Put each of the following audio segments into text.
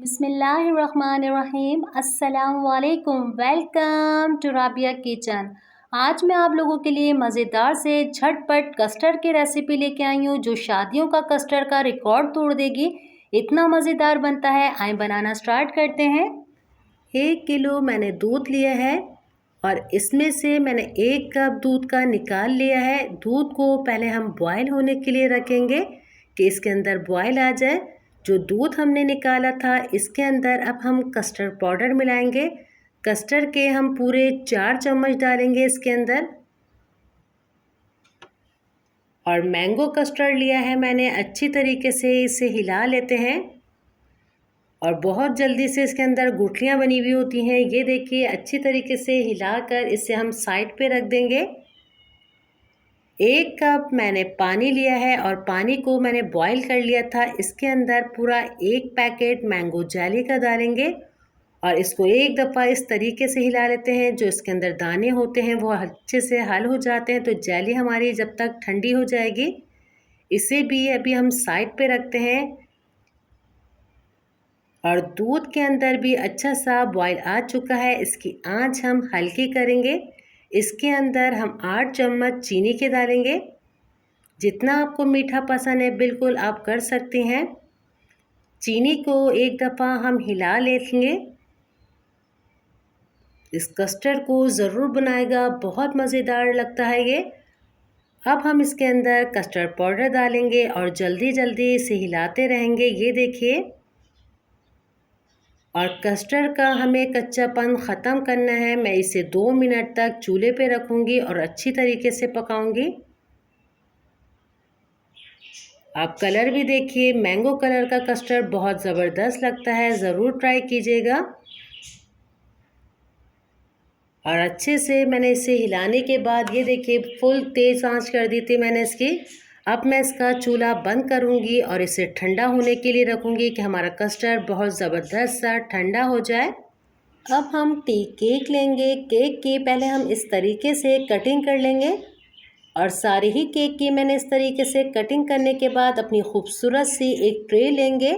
बिस्मिल्लाहिर्रहमानिर्रहीम। अस्सलाम वालेकुम। Welcome to Rabia kitchen. आज मैं आप लोगों के लिए मज़ेदार से झटपट कस्टर्ड की रेसिपी लेके आई हूँ जो शादियों का कस्टर्ड का रिकॉर्ड तोड़ देगी। इतना मज़ेदार बनता है। आए बनाना स्टार्ट करते हैं। 1 किलो मैंने दूध लिया है और इसमें से मैंने 1 कप दूध का निकाल लिया है। दूध को पहले हम बॉयल होने के लिए रखेंगे कि इसके अंदर बॉयल आ जाए। जो दूध हमने निकाला था इसके अंदर अब हम कस्टर्ड पाउडर मिलाएंगे। कस्टर्ड के हम पूरे 4 चम्मच डालेंगे इसके अंदर। और मैंगो कस्टर्ड लिया है मैंने, अच्छी तरीके से इसे हिला लेते हैं। और बहुत जल्दी से इसके अंदर गुठलियाँ बनी हुई होती हैं। ये देखिए, अच्छी तरीके से हिलाकर इसे हम साइड पे रख देंगे। 1 कप मैंने पानी लिया है और पानी को मैंने बॉईल कर लिया था। इसके अंदर पूरा 1 पैकेट मैंगो जेली का डालेंगे और इसको एक दफ़ा इस तरीके से हिला लेते हैं। जो इसके अंदर दाने होते हैं वो अच्छे से हल हो जाते हैं। तो जेली हमारी जब तक ठंडी हो जाएगी, इसे भी अभी हम साइड पे रखते हैं। और दूध के अंदर भी अच्छा सा बॉईल आ चुका है। इसकी आंच हम हल्की करेंगे। इसके अंदर हम 8 चम्मच चीनी के डालेंगे। जितना आपको मीठा पसंद है बिल्कुल आप कर सकती हैं। चीनी को एक दफ़ा हम हिला लेंगे। इस कस्टर्ड को ज़रूर बनाएगा, बहुत मज़ेदार लगता है ये। अब हम इसके अंदर कस्टर्ड पाउडर डालेंगे और जल्दी जल्दी इसे हिलाते रहेंगे। ये देखिए, और कस्टर्ड का हमें कच्चापन ख़त्म करना है। मैं इसे 2 मिनट तक चूल्हे पे रखूँगी और अच्छी तरीके से पकाऊँगी। आप कलर भी देखिए, मैंगो कलर का कस्टर्ड बहुत ज़बरदस्त लगता है, ज़रूर ट्राई कीजिएगा। और अच्छे से मैंने इसे हिलाने के बाद ये देखिए, फुल तेज़ आंच कर दी थी मैंने इसकी। अब मैं इसका चूल्हा बंद करूंगी और इसे ठंडा होने के लिए रखूंगी कि हमारा कस्टर्ड बहुत ज़बरदस्त सा ठंडा हो जाए। अब हम केक लेंगे। केक की पहले हम इस तरीके से कटिंग कर लेंगे। और सारे ही केक की मैंने इस तरीके से कटिंग करने के बाद अपनी खूबसूरत सी एक ट्रे लेंगे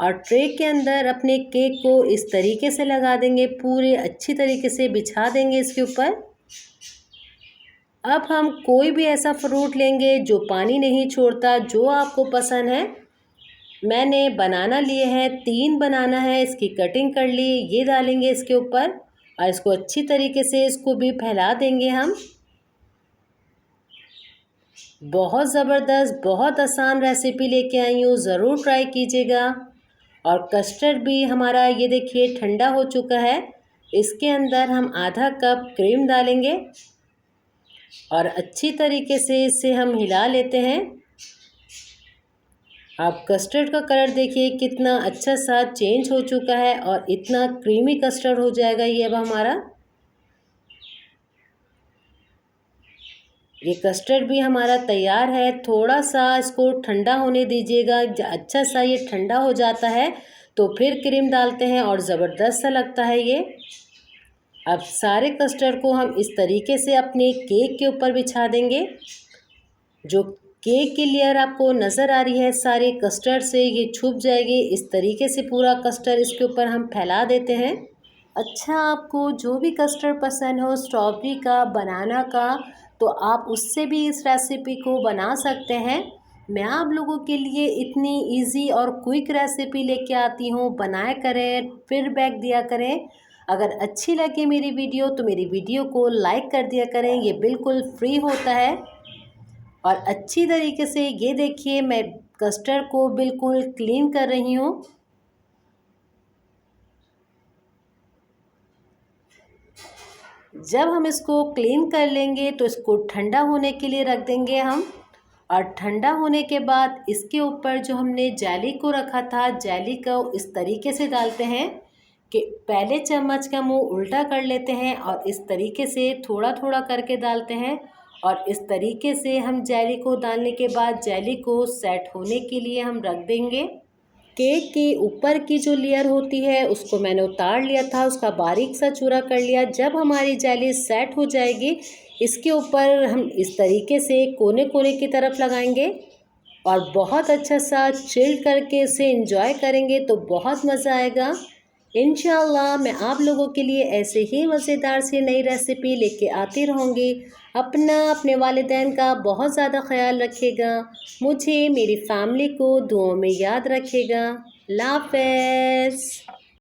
और ट्रे के अंदर अपने केक को इस तरीके से लगा देंगे, पूरे अच्छी तरीके से बिछा देंगे इसके ऊपर। अब हम कोई भी ऐसा फ्रूट लेंगे जो पानी नहीं छोड़ता, जो आपको पसंद है। मैंने बनाना लिए हैं, 3 बनाना है, इसकी कटिंग कर ली। ये डालेंगे इसके ऊपर और इसको अच्छी तरीके से इसको भी फैला देंगे हम। बहुत ज़बरदस्त, बहुत आसान रेसिपी लेके आई हूँ, ज़रूर ट्राई कीजिएगा। और कस्टर्ड भी हमारा ये देखिए ठंडा हो चुका है। इसके अंदर हम आधा कप क्रीम डालेंगे और अच्छी तरीके से इसे हम हिला लेते हैं। आप कस्टर्ड का कलर देखिए कितना अच्छा सा चेंज हो चुका है और इतना क्रीमी कस्टर्ड हो जाएगा ये अब हमारा। ये कस्टर्ड भी हमारा तैयार है। थोड़ा सा इसको ठंडा होने दीजिएगा। अच्छा सा ये ठंडा हो जाता है तो फिर क्रीम डालते हैं और ज़बरदस्त सा लगता है ये। अब सारे कस्टर्ड को हम इस तरीके से अपने केक के ऊपर बिछा देंगे। जो केक की लेयर आपको नज़र आ रही है सारे कस्टर्ड से, ये छुप जाएगी। इस तरीके से पूरा कस्टर्ड इसके ऊपर हम फैला देते हैं। अच्छा, आपको जो भी कस्टर्ड पसंद हो, स्ट्रॉबेरी का, बनाना का, तो आप उससे भी इस रेसिपी को बना सकते हैं। मैं आप लोगों के लिए इतनी इजी और क्विक रेसिपी लेके आती हूँ। बनाया करें, फीडबैक दिया करें। अगर अच्छी लगे मेरी वीडियो तो मेरी वीडियो को लाइक कर दिया करें, ये बिल्कुल फ्री होता है। और अच्छी तरीके से ये देखिए, मैं कस्टर्ड को बिल्कुल क्लीन कर रही हूँ। जब हम इसको क्लीन कर लेंगे तो इसको ठंडा होने के लिए रख देंगे हम। और ठंडा होने के बाद इसके ऊपर जो हमने जेली को रखा था, जेली को इस तरीके से डालते हैं कि पहले चम्मच का मुंह उल्टा कर लेते हैं और इस तरीके से थोड़ा थोड़ा करके डालते हैं। और इस तरीके से हम जेली को डालने के बाद जेली को सेट होने के लिए हम रख देंगे। केक के ऊपर की जो लेयर होती है उसको मैंने उतार लिया था, उसका बारीक सा चूरा कर लिया। जब हमारी जेली सेट हो जाएगी, इसके ऊपर हम इस तरीके से कोने कोने की तरफ लगाएंगे और बहुत अच्छा सा चिल करके इसे एंजॉय करेंगे तो बहुत मज़ा आएगा। इंशाल्लाह मैं आप लोगों के लिए ऐसे ही मज़ेदार सी नई रेसिपी लेके आती रहूँगी। अपना अपने वालिदैन का बहुत ज़्यादा ख्याल रखिएगा। मुझे मेरी फैमिली को दुआओं में याद रखिएगा। अल्लाह हाफ़िज़।